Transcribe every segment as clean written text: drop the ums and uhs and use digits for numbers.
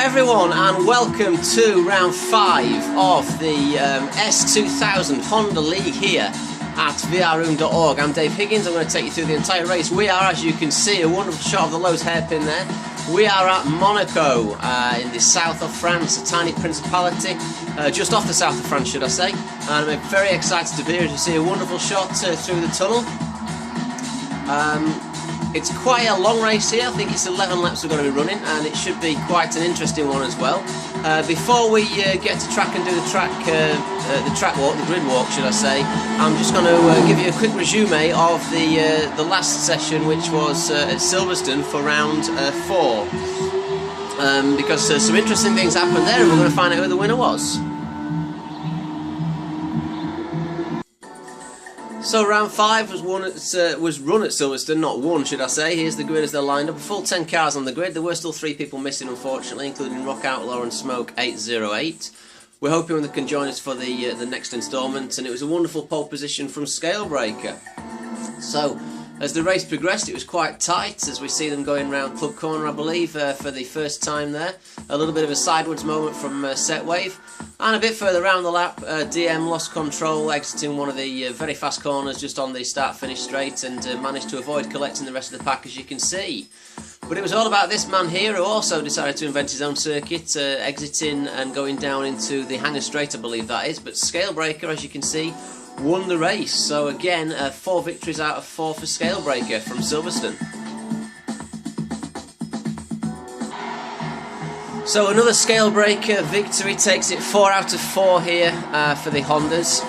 everyone, and welcome to round 5 of the S2000 Honda League here at vrroom.org. I'm Dave Higgins. I'm going to take you through the entire race. We are, as you can see, a wonderful shot of the Lowe's hairpin there. We are at Monaco in the south of France, a tiny principality, just off the south of France, should I say. And I'm very excited to be here to see a wonderful shot through the tunnel. It's quite a long race here. I think it's 11 laps we're going to be running, and it should be quite an interesting one as well. Before we get to track and do the track walk, the grid walk, should I say, I'm just going to give you a quick resume of the last session, which was at Silverstone for round 4, because some interesting things happened there, and we're going to find out who the winner was. So round 5 was run at Silverstone, not won, should I say. Here's the grid as they're lined up. A full 10 cars on the grid. There were still 3 people missing, unfortunately, including Rock Outlaw and Smoke 808. We're hoping they can join us for the next instalment, and it was a wonderful pole position from Scalebreaker. So as the race progressed, it was quite tight as we see them going round Club Corner, I believe, for the first time there. A little bit of a sideways moment from Setwave. And a bit further around the lap, DM lost control, exiting one of the very fast corners just on the start-finish straight, and managed to avoid collecting the rest of the pack, as you can see. But it was all about this man here, who also decided to invent his own circuit, exiting and going down into the Hangar Straight, I believe that is. But Scalebreaker, as you can see, won the race. So again, 4 victories out of 4 for Scalebreaker from Silverstone. So another Scalebreaker victory takes it 4 out of 4 here for the Hondas.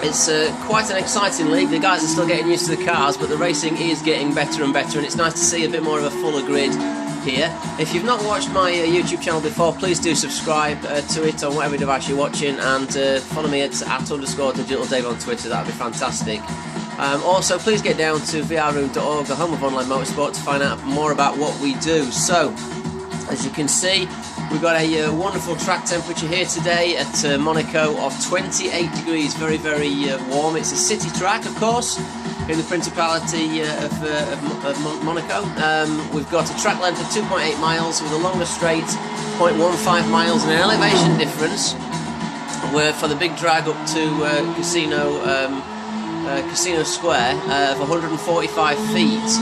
It's quite an exciting league. The guys are still getting used to the cars, but the racing is getting better and better, and it's nice to see a bit more of a fuller grid here. If you've not watched my YouTube channel before, please do subscribe to it on whatever device you're watching, and follow me at @_DigitalDave on Twitter. That would be fantastic. Also, please get down to vrroom.org, the home of online motorsport, to find out more about what we do. So, as you can see, we've got a wonderful track temperature here today at Monaco of 28 degrees, very, very warm. It's a city track, of course, in the Principality of Monaco. We've got a track length of 2.8 miles with a longer straight, 0.15 miles, and an elevation difference where for the big drag up to Casino Square of 145 feet.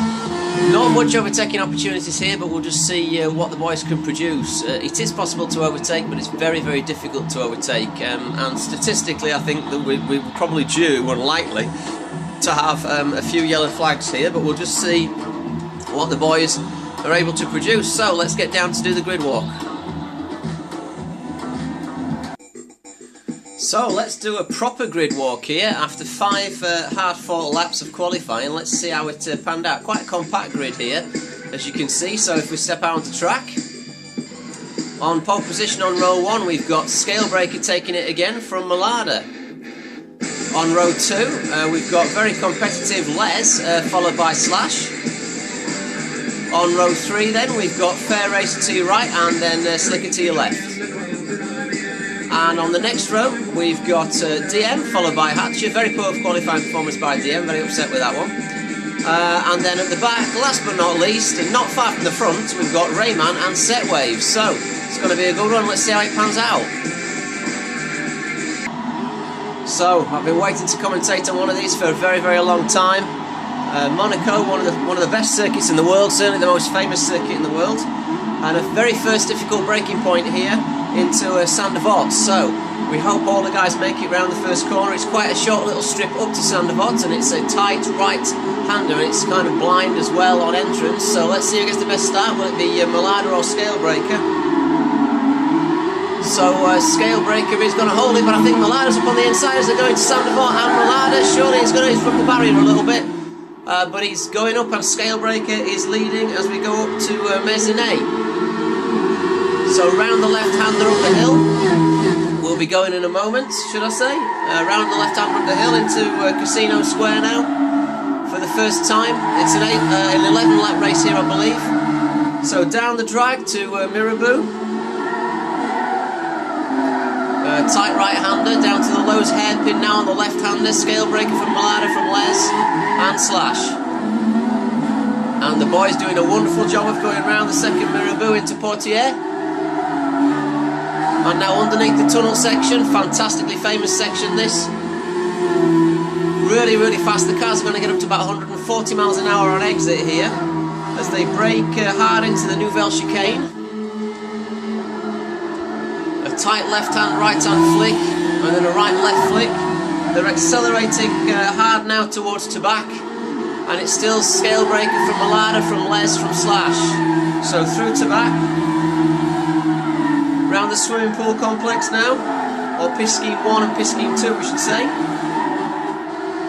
Not much overtaking opportunities here, but we'll just see what the boys can produce. It is possible to overtake, but it's very, very difficult to overtake. And statistically, I think that we're probably due, unlikely, to have a few yellow flags here, but we'll just see what the boys are able to produce. So let's get down to do the grid walk. So let's do a proper grid walk here after 5 hard-fought laps of qualifying. Let's see how it panned out. Quite a compact grid here, as you can see. So if we step out onto track, on pole position on row 1, we've got Scalebreaker taking it again from Malada. On row 2, we've got very competitive Les, followed by Slash. On row 3 then, we've got Fair Racer to your right, and then Slicker to your left. And on the next row, we've got DM, followed by Hatcher. Very poor qualifying performance by DM, very upset with that one. And then at the back, last but not least, and not far from the front, we've got Rayman and Setwave. So, it's going to be a good one. Let's see how it pans out. So, I've been waiting to commentate on one of these for a very, very long time. Monaco, one of the best circuits in the world, certainly the most famous circuit in the world. And a very first difficult braking point here into Saint-Devote. So we hope all the guys make it round the first corner. It's quite a short little strip up to Saint-Devote, and it's a tight right-hander, and it's kind of blind as well on entrance. So let's see who gets the best start. Will it be Malada or Scalebreaker? So Scalebreaker is going to hold it, but I think Malada's up on the inside as they're going to Saint-Devote, and Malada surely he's from the barrier a little bit. But he's going up, and Scalebreaker is leading as we go up to Maisonnet. So round the left-hander up the hill, we'll be going in a moment, should I say. Round the left-hander up the hill into Casino Square now for the first time. It's an 11-lap race here, I believe. So down the drag to Mirabeau. Tight right-hander down to the Lowe's hairpin now on the left-hander. Scalebreaker from Malada, from Les, and Slash. And the boys doing a wonderful job of going round the second Mirabeau into Portier. And now underneath the tunnel section, fantastically famous section this. Really, really fast. The cars are going to get up to about 140 miles an hour on exit here as they brake hard into the Nouvelle chicane. A tight left-hand, right-hand flick, and then a right-left flick. They're accelerating hard now towards Tabac, and it's still scale breaker from Malada, from Les, from Slash. So through Tabac, round the swimming pool complex now, or pit scheme 1 and pit scheme 2 we should say.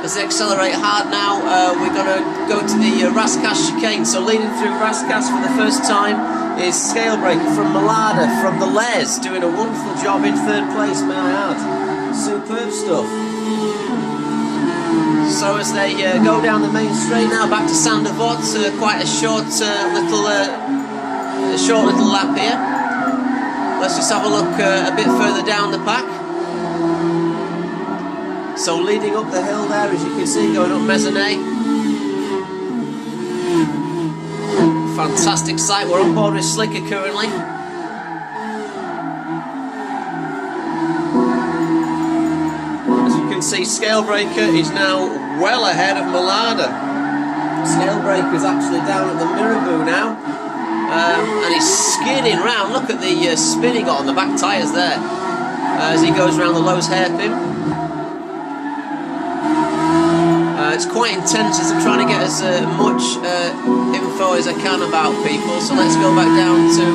As they accelerate hard now, we're going to go to the Rascasse chicane. So leading through Rascasse for the first time is scale breaker from Malada, from the Les, doing a wonderful job in 3rd place, may I add. Superb stuff. So as they go down the main straight now, back to Saint-Devote, quite a short little lap here. Let's just have a look a bit further down the pack. So leading up the hill there, as you can see, going up Maisonneuve. Fantastic sight. We're on board with Slicker currently. As you can see, Scalebreaker is now well ahead of Malada. Scalebreaker is actually down at the Mirabeau now. And he's skidding round. Look at the spin he got on the back tyres there as he goes around the Lowe's hairpin. It's quite intense as I'm trying to get as much info as I can about people, so let's go back down to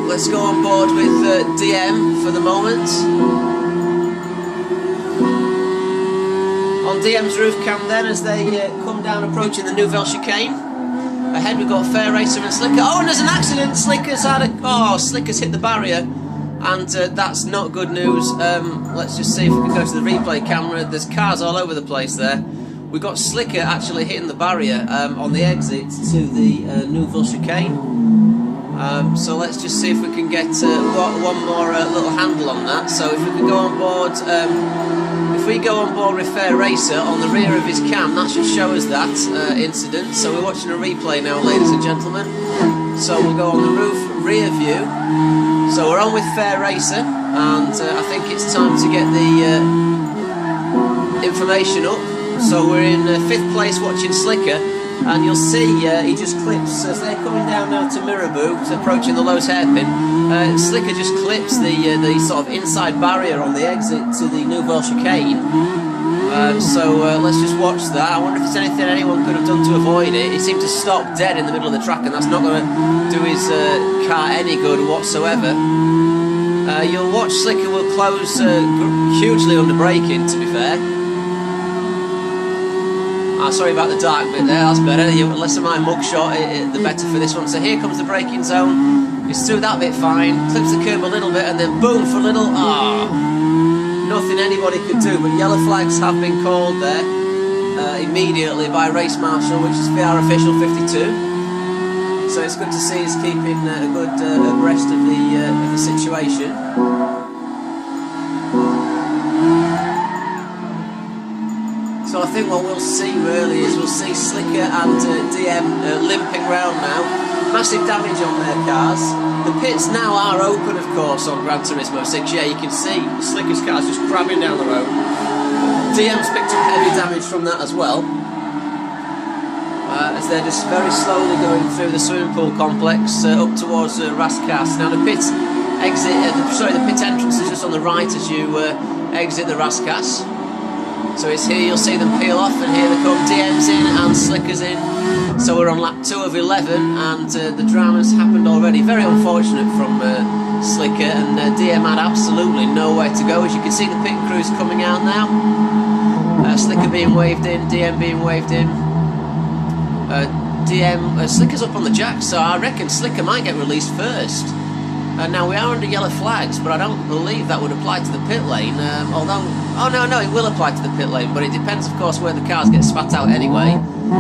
let's go on board with DM for the moment. On DM's roof cam then, as they come down approaching the Nouvelle chicane. Ahead we've got Fair Racer and Slicker. Oh, and there's an accident! Slicker's hit the barrier. And that's not good news. Let's just see if we can go to the replay camera. There's cars all over the place there. We've got Slicker actually hitting the barrier on the exit to the Nouvelle chicane. So let's just see if we can get one more little handle on that. So if we can go on board, if we go on board with Fair Racer on the rear of his cam, that should show us that incident. So we're watching a replay now, ladies and gentlemen. So we'll go on the roof rear view. So we're on with Fair Racer, and I think it's time to get the information up. So we're in 5th place watching Slicker, and you'll see he just clips, as they're coming down now to Mirabeau, approaching the Lowe's hairpin, Slicker just clips the sort of inside barrier on the exit to the Nouvelle chicane. So let's just watch that. I wonder if there's anything anyone could have done to avoid it. He seemed to stop dead in the middle of the track, and that's not going to do his car any good whatsoever. You'll watch Slicker will close hugely under braking, to be fair. Sorry about the dark bit there, that's better. The less of my mugshot, the better for this one. So here comes the braking zone. He's through that bit fine, clips the curb a little bit, and then boom for a little. Nothing anybody could do, but yellow flags have been called there immediately by race marshal, which is VR official 52. So it's good to see he's keeping a good abreast of the situation. So I think what we'll see really is we'll see Slicker and DM limping round now. Massive damage on their cars. The pits now are open, of course, on Gran Turismo 6. Yeah, you can see Slicker's car's just crabbing down the road. DM's picked up heavy damage from that as well. As they're just very slowly going through the swimming pool complex up towards Rascasse. Now the pit exit, the pit entrance is just on the right as you exit the Rascasse. So it's here you'll see them peel off, and here they come. DM's in and Slicker's in. So we're on lap 2 of 11, and the drama's happened already. Very unfortunate from Slicker, and DM had absolutely nowhere to go. As you can see, the pit crew's coming out now. Slicker being waved in, DM being waved in. Slicker's up on the jack, so I reckon Slicker might get released first. Now we are under yellow flags, but I don't believe that would apply to the pit lane. Although, no, it will apply to the pit lane, but it depends, of course, where the cars get spat out anyway.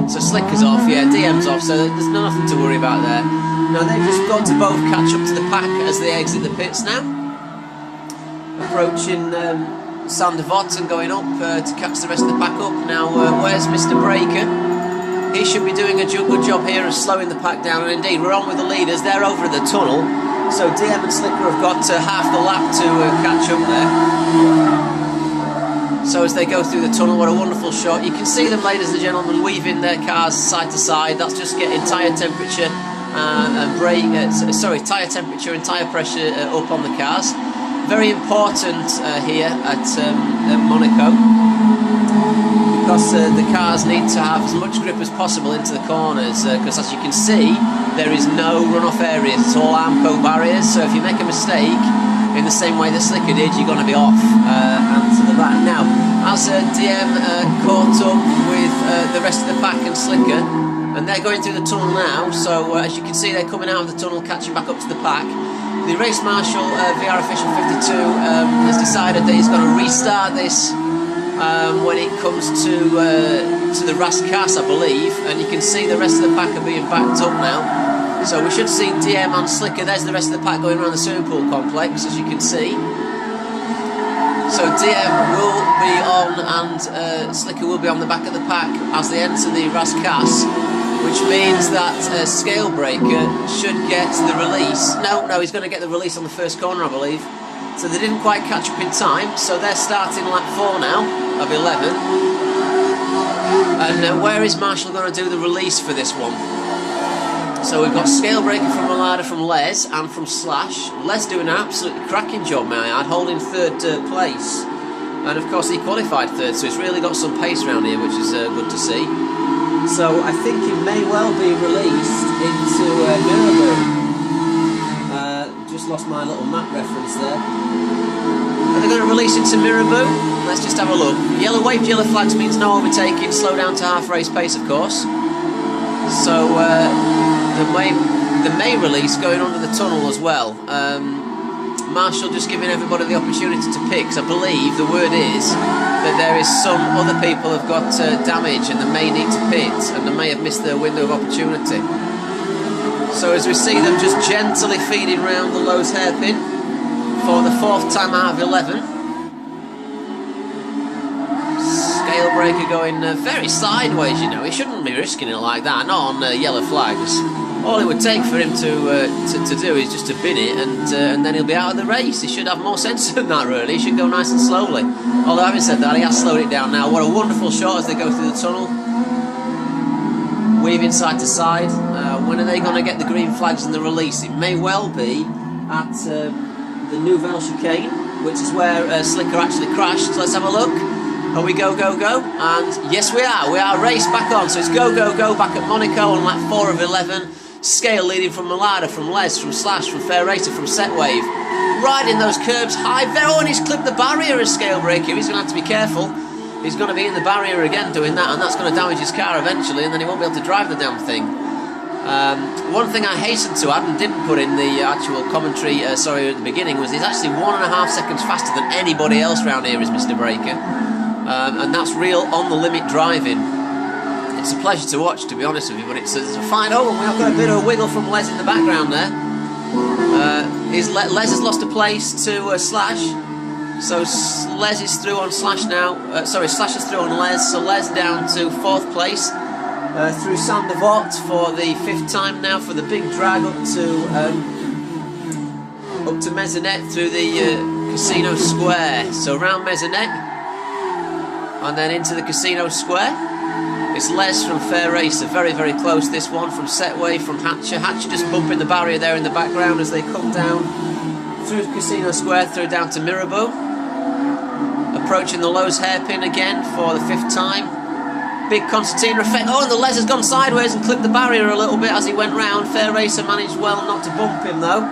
So Slicker's off, yeah, DM's off, so there's nothing to worry about there. Now they've just got to both catch up to the pack as they exit the pits now. Approaching Saint-Devote and going up to catch the rest of the pack up. Now, where's Mr. Breaker? he should be doing a good job here of slowing the pack down, and indeed we're on with the leaders. They're over the tunnel, so DM and Slicker have got half the lap to catch up there. So as they go through the tunnel, what a wonderful shot. You can see them, ladies and gentlemen, weaving their cars side to side. That's just getting tyre temperature and tyre temperature and tyre pressure up on the cars. Very important here at Monaco, because the cars need to have as much grip as possible into the corners, because as you can see there is no runoff areas, it's all Armco barriers, so if you make a mistake in the same way that Slicker did, you're going to be off and to the back. Now as DM caught up with the rest of the pack and Slicker, and they're going through the tunnel now, so as you can see they're coming out of the tunnel, catching back up to the pack. The race marshal, VR official 52, has decided that he's going to restart this when it comes to the Rascasse, I believe, and you can see the rest of the pack are being backed up now. So we should see DM and Slicker. There's the rest of the pack going around the swimming pool complex, as you can see. So DM will be on and Slicker will be on the back of the pack as they enter the Rascasse, which means that Scalebreaker should get the release. No, he's going to get the release on the first corner, I believe. So they didn't quite catch up in time, so they're starting lap 4 now, of 11. And where is Marshall going to do the release for this one? So we've got Scalebreaker from Malada, from Les, and from Slash. Les doing an absolutely cracking job, may I add, holding third place. And of course he qualified third, so he's really got some pace around here, which is good to see. So I think it may well be released into Mirabeau. Just lost my little map reference there. Are they going to release into Mirabeau? Let's just have a look. Yellow waved yellow flags means no overtaking, slow down to half race pace of course. So the May release going under the tunnel as well. Marshall just giving everybody the opportunity to pick, because I believe the word is that there is some other people have got damage and they may need to pit and they may have missed their window of opportunity. So as we see them just gently feeding round the Lowe's hairpin for the 4th time out of 11. Scalebreaker going very sideways, you know. He shouldn't be risking it like that, not on yellow flags. All it would take for him to do is just to bin it, and then he'll be out of the race. He should have more sense than that, really. He should go nice and slowly. Although having said that, he has slowed it down now. What a wonderful shot as they go through the tunnel. Weaving side to side. When are they going to get the green flags and the release? It may well be at the Nouvelle Chicane, which is where Slicker actually crashed. So let's have a look. Are we go, go, go? And yes, we are. We are raced back on. So it's go, go, go back at Monaco on lap 4 of 11. Scale leading from Malada, from Les, from Slash, from Fair Racer, from Setwave. Riding those curbs high. Oh, and he's clipped the barrier as Scalebreaker. He's going to have to be careful. He's going to be in the barrier again doing that, and that's going to damage his car eventually, and then he won't be able to drive the damn thing. One thing I hastened to add and didn't put in the actual commentary, at the beginning, was he's actually 1.5 seconds faster than anybody else around here is Mr. Breaker. And that's real on-the-limit driving. It's a pleasure to watch, to be honest with you, but it's a fine... Oh, and we've got a bit of a wiggle from Les in the background there. Les has lost a place to Slash. So Les is through on Slash now. Slash is through on Les. So Les down to 4th place. Through Saint-Devote for the 5th time now for the big drag up to Maisonette through the Casino Square. So around Maisonette and then into the Casino Square. It's Les from Fair Racer, very, very close this one, from Setway, from Hatcher. Hatcher just bumping the barrier there in the background as they come down through Casino Square, through down to Mirabeau. Approaching the Lowe's hairpin again for the 5th time. Big concertina effect. Oh, and the Les has gone sideways and clipped the barrier a little bit as he went round. Fair Racer managed well not to bump him though.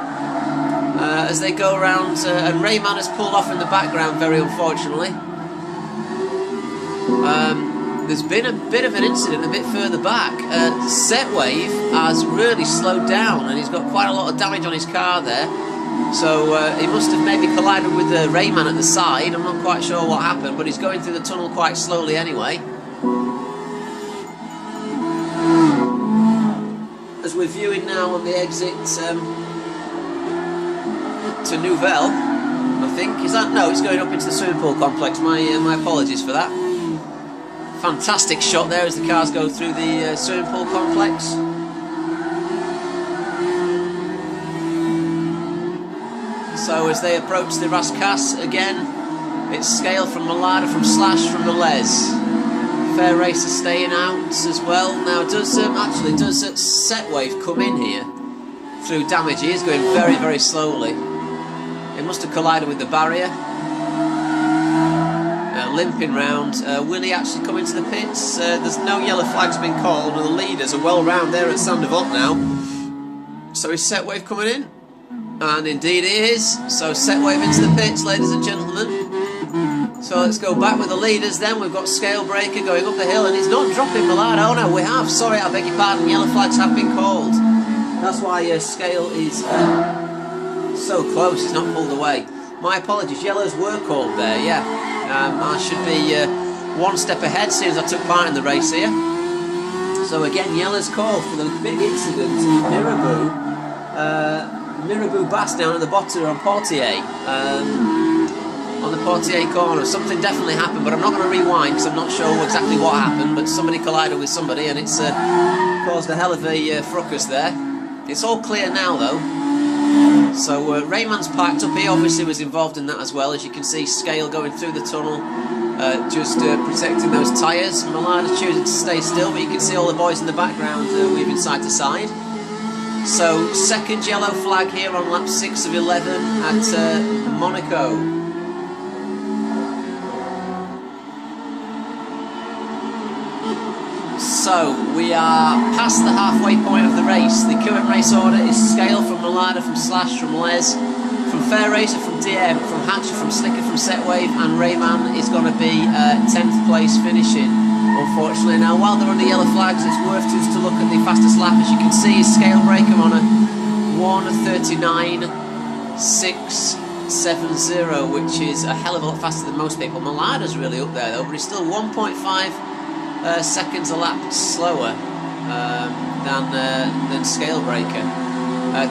As they go around, and Rayman has pulled off in the background, very unfortunately. There's been a bit of an incident a bit further back. Setwave has really slowed down and he's got quite a lot of damage on his car there. So he must have maybe collided with the Rayman at the side. I'm not quite sure what happened, but he's going through the tunnel quite slowly anyway. As we're viewing now on the exit to Nouvelle, I think. Is that? No, it's going up into the swimming pool complex. My apologies for that. Fantastic shot there as the cars go through the swimming pool complex. So as they approach the Rascasse again, it's Scale from Malada, from Slash, from the Les. Fair Racer staying out as well. Now does Setwave come in here through damage? He is going very, very slowly. It must have collided with the barrier. Limping round. Will he actually come into the pits? There's no yellow flags been called, and the leaders are well round there at Saint-Devote now. So is Setwave coming in? And indeed he is. So Setwave into the pits, ladies and gentlemen. So let's go back with the leaders then. We've got Scalebreaker going up the hill, and he's not dropping Malada. Oh no, we have. Sorry, I beg your pardon. Yellow flags have been called. That's why Scale is so close. He's not pulled away. My apologies. Yellows were called there, yeah. I should be one step ahead since I took part in the race here. So again, yellows called for the big incident in Mirabeau Bass down at the bottom on Portier. On the Portier corner. Something definitely happened, but I'm not going to rewind because I'm not sure exactly what happened, but somebody collided with somebody and it's caused a hell of a fracas there. It's all clear now though. So Rayman's parked up. He obviously was involved in that as well. As you can see, Scale going through the tunnel, just protecting those tyres. Malada choosing to stay still, but you can see all the boys in the background weaving side to side. So second yellow flag here on lap 6 of 11 at Monaco. So we are past the halfway point of the race. The current race order is Scale from Malada, from Slash, from Les, from Fair Racer, from DM, from Hatcher, from Slicker, from Setwave, and Rayman is going to be 10th place finishing, unfortunately. Now while they're under yellow flags, it's worth just to look at the fastest lap. As you can see, Scalebreaker on a 1:39.670, which is a hell of a lot faster than most people. Malada's really up there though, but he's still 1.5 seconds a lap slower than Scalebreaker.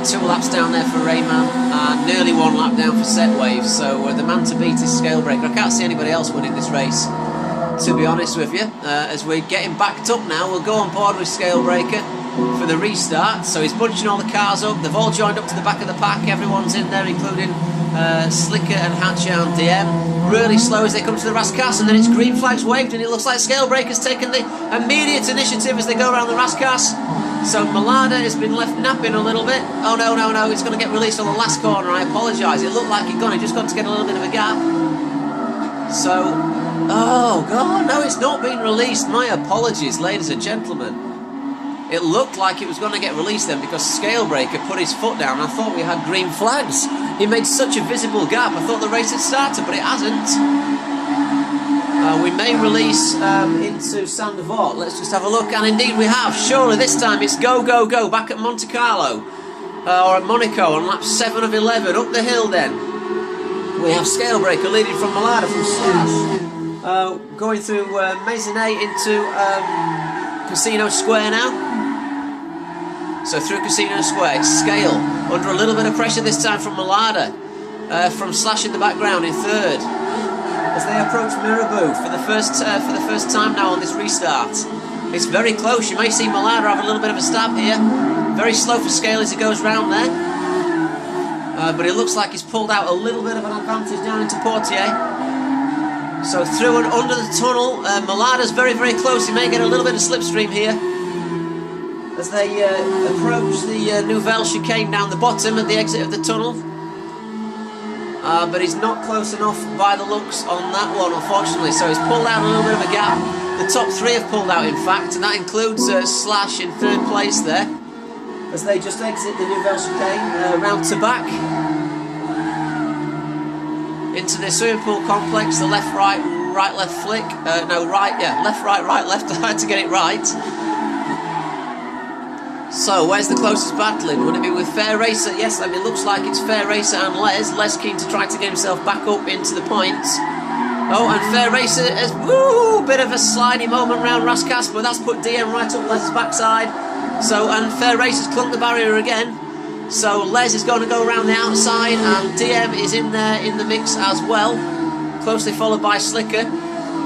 2 laps down there for Rayman, and nearly 1 lap down for Setwave. So the man to beat is Scalebreaker. I can't see anybody else winning this race, to be honest with you. As we're getting backed up now, we'll go on board with Scalebreaker for the restart. So he's bunching all the cars up. They've all joined up to the back of the pack. Everyone's in there, including Slicker and Hatcher and DM. Really slow as they come to the Rascasse, and then it's green flags waved, and it looks like Scalebreaker's taken the immediate initiative as they go around the Rascasse. So Malada has been left napping a little bit. Oh no, no, no, it's going to get released on the last corner. I apologise. It looked like he'd gone. He just got to get a little bit of a gap. So, oh God, no, it's not been released. My apologies, ladies and gentlemen. It looked like it was going to get released then because Scalebreaker put his foot down. I thought we had green flags. He made such a visible gap. I thought the race had started, but it hasn't. We may release into Saint-Devote. Let's just have a look. And indeed we have. Surely this time it's go, go, go. Back at Monte Carlo. Or at Monaco on lap 7 of 11. Up the hill then. We have Scalebreaker leading from Malada, from Slash. Going through Maisonnet into Casino Square now. So through Casino Square, it's Scale under a little bit of pressure this time from Malada, from Slash in the background in third, as they approach Mirabeau for the first time now on this restart. It's very close. You may see Malada have a little bit of a stab here. Very slow for Scale as he goes round there, but it looks like he's pulled out a little bit of an advantage down into Portier. So through and under the tunnel, Malada's very, very close. He may get a little bit of slipstream here as they approach the Nouvelle chicane down the bottom at the exit of the tunnel. But he's not close enough by the looks on that one, unfortunately. So he's pulled out a little bit of a gap. The top 3 have pulled out, in fact, and that includes Slash in 3rd place there, as they just exit the Nouvelle chicane, round to back into the swimming pool complex. The left, right, right, left flick. No, right, yeah, left, right, right, left. I had to get it right. So, where's the closest battling? Would it be with Fair Racer? Yes, I mean, it looks like it's Fair Racer and Les. Les keen to try to get himself back up into the points. Oh, and Fair Racer has, woo, bit of a slidey moment round Rascasse, but that's put DM right up Les's backside. So, and Fair Racer's clunked the barrier again. So, Les is going to go around the outside, and DM is in there in the mix as well. Closely followed by Slicker.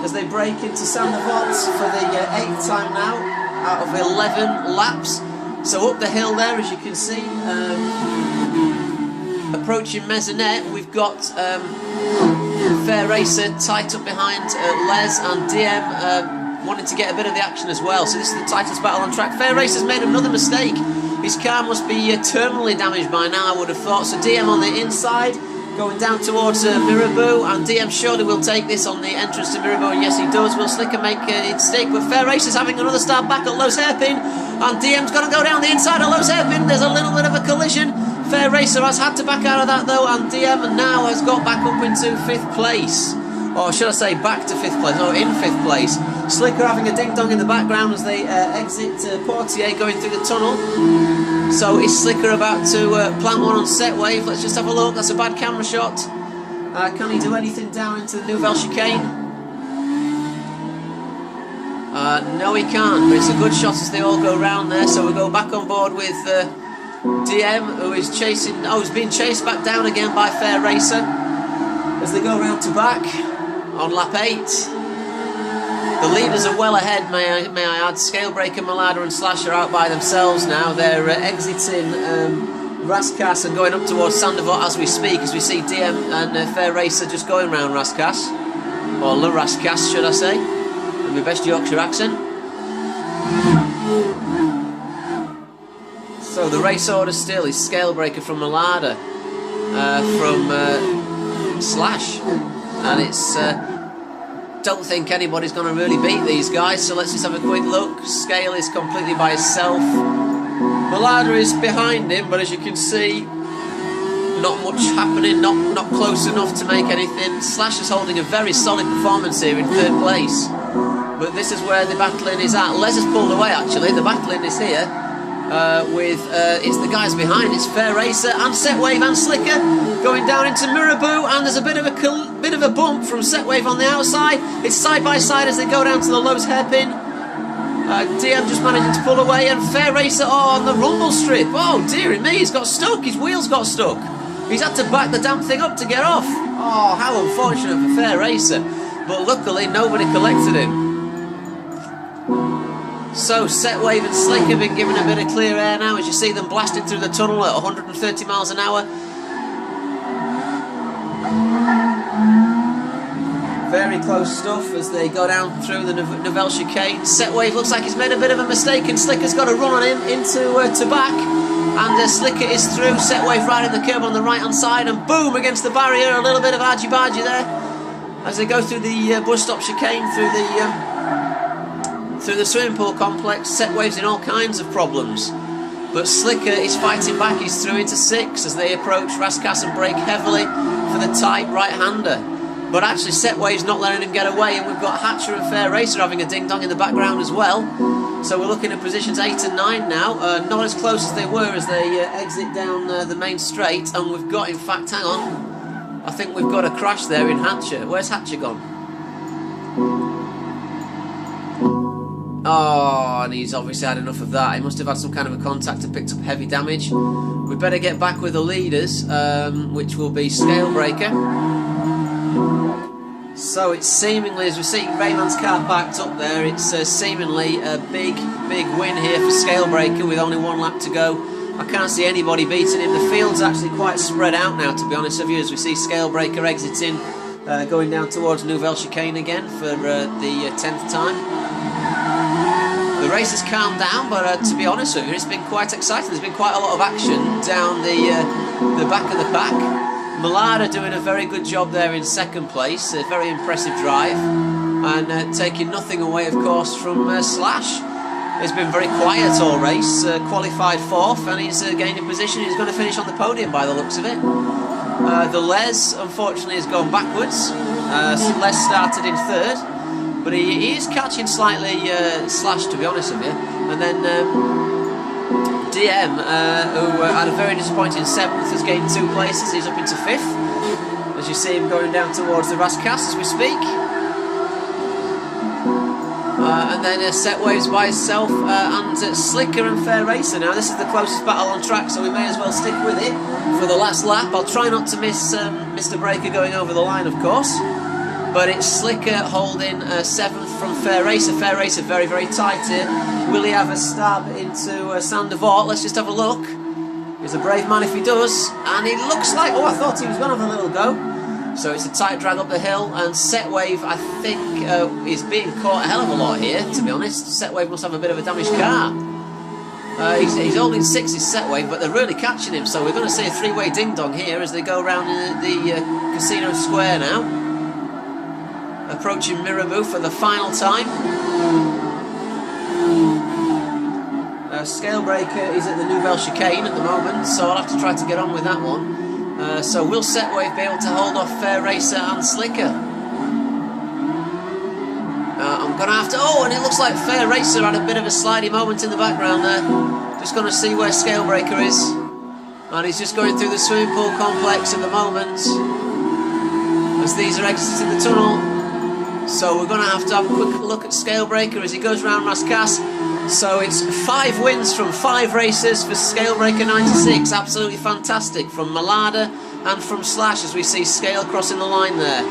as they break into Sandoval for the 8th time now out of 11 laps. So up the hill there, as you can see, approaching Maisonette, we've got Fair Racer tight up behind Les and DM wanting to get a bit of the action as well. So this is the tightest battle on track. Fair Racer's made another mistake. His car must be terminally damaged by now, I would have thought. So DM on the inside, going down towards Mirabeau, and DM surely will take this on the entrance to Mirabeau, and yes he does. Will Slicker make it stick, but Fair Racer's having another start back at Los Hairpin, and DM's going to go down the inside of Los Hairpin. There's a little bit of a collision. Fair Racer has had to back out of that though, and DM now has got back up into 5th place. Or should I say back to 5th place, in 5th place. Slicker having a ding-dong in the background as they exit Portier going through the tunnel. So is Slicker about to plant one on Set Wave? Let's just have a look. That's a bad camera shot. Can he do anything down into the Nouvelle Chicane? No, he can't, but it's a good shot as they all go round there. So we go back on board with DM, who is chasing. Oh, he's being chased back down again by Fair Racer as they go round to back on lap 8. The leaders are well ahead, may I add. Scalebreaker, Malada and Slash are out by themselves now. They're exiting Rascasse and going up towards Sandoval as we speak, as we see DM and Fair Racer just going round Rascasse, or Le Rascasse should I say, in my best Yorkshire accent. So the race order still is Scalebreaker from Malada, from Slash, and it's don't think anybody's going to really beat these guys, so let's just have a quick look. Scale is completely by himself. Malada is behind him, but as you can see, not much happening, not close enough to make anything. Slash is holding a very solid performance here in 3rd place, but this is where the battling is at. Les has pulled away actually, the battling is here. It's the guys behind. It's Fair Racer and Set Wave and Slicker going down into Mirabeau, and there's a bit of a bump from Set Wave on the outside. It's side by side as they go down to the Los Hairpin. DM just managing to pull away, and Fair Racer on the rumble strip. Oh dearie me, he's got stuck. His wheels got stuck. He's had to back the damn thing up to get off. Oh, how unfortunate for Fair Racer. But luckily nobody collected him. So Set Wave and Slick have been given a bit of clear air now as you see them blasting through the tunnel at 130 miles an hour. Very close stuff as they go down through the Nouvelle Chicane. Set Wave looks like he's made a bit of a mistake, and Slicker's got a run on him into to back, and Slicker is through. Set Wave right in the curb on the right hand side, and boom against the barrier. A little bit of argy-bargy there as they go through the bus stop chicane through the swimming pool complex. Set Wave's in all kinds of problems, but Slicker is fighting back. He's through into 6 as they approach Rascasse and brake heavily for the tight right-hander. But actually Set Wave's not letting him get away, and we've got Hatcher and Fair Racer having a ding-dong in the background as well. So we're looking at positions 8 and 9 now, not as close as they were as they exit down the main straight, and we've got, in fact, hang on, I think we've got a crash there in Hatcher. Where's Hatcher gone? Oh, and he's obviously had enough of that. He must have had some kind of a contact and picked up heavy damage. We better get back with the leaders, which will be Scalebreaker. So it's seemingly, as we see Rayman's car parked up there, it's seemingly a big win here for Scalebreaker with only 1 lap to go. I can't see anybody beating him. The field's actually quite spread out now, to be honest with you, as we see Scalebreaker exiting, going down towards Nouvelle Chicane again for the 10th time. The race has calmed down, but to be honest with you, it's been quite exciting. There's been quite a lot of action down the back of the pack. Malada doing a very good job there in 2nd place, a very impressive drive, and taking nothing away, of course, from Slash. He's been very quiet all race, qualified 4th, and he's gained a position. He's going to finish on the podium by the looks of it. The Les, unfortunately, has gone backwards. Les started in 3rd, but he is catching slightly Slash, to be honest with you. And then DM, who had a very disappointing 7th, has gained 2 places. He's up into 5th, as you see him going down towards the Rascasse as we speak. And then Set Waves by himself, and Slicker and Fair Racer. Now this is the closest battle on track, so we may as well stick with it for the last lap. I'll try not to miss Mr. Breaker going over the line, of course. but it's Slicker holding 7th from Fair Racer. Fair Racer very, very tight here. Will he have a stab into Sandevort? Let's just have a look. He's a brave man if he does, and he looks like, oh, I thought he was going to have a little go. So it's a tight drag up the hill, and Setwave, I think, is being caught a hell of a lot here, to be honest. Setwave must have a bit of a damaged car. He's holding 6 is Setwave, but they're really catching him, so we're going to see a three-way ding-dong here as they go around the casino square now. Approaching Mirabeau for the final time. Scalebreaker is at the Nouvelle Chicane at the moment, so I'll have to try to get on with that one. So will Setwave be able to hold off Fair Racer and Slicker? I'm going to have to... Oh, and it looks like Fair Racer had a bit of a slidey moment in the background there. Just going to see where Scalebreaker is. And he's just going through the swimming pool complex at the moment, as these are exiting the tunnel. So we're going to have a quick look at Scalebreaker as he goes round Rascasse. So it's 5 wins from 5 races for Scalebreaker 96. Absolutely fantastic from Malada and from Slash, as we see Scale crossing the line there.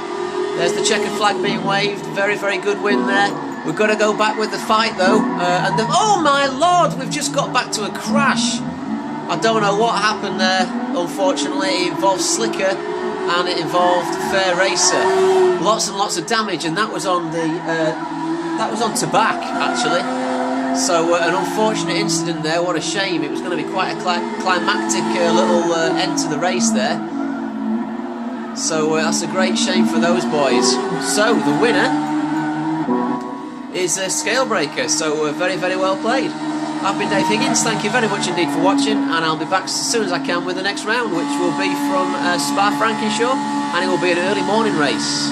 There's the checkered flag being waved. Very, very good win there. We've got to go back with the fight though. Oh my lord, we've just got back to a crash. I don't know what happened there. Unfortunately, it involved Slicker and it involved Fair Racer. Lots and lots of damage, and that was on Tabac actually. So an unfortunate incident there. What a shame. It was going to be quite a climactic little end to the race there. So that's a great shame for those boys. So the winner is Scalebreaker. So very, very well played. I've been Dave Higgins. Thank you very much indeed for watching, and I'll be back as soon as I can with the next round, which will be from Spa-Francorchamps, and it will be an early morning race.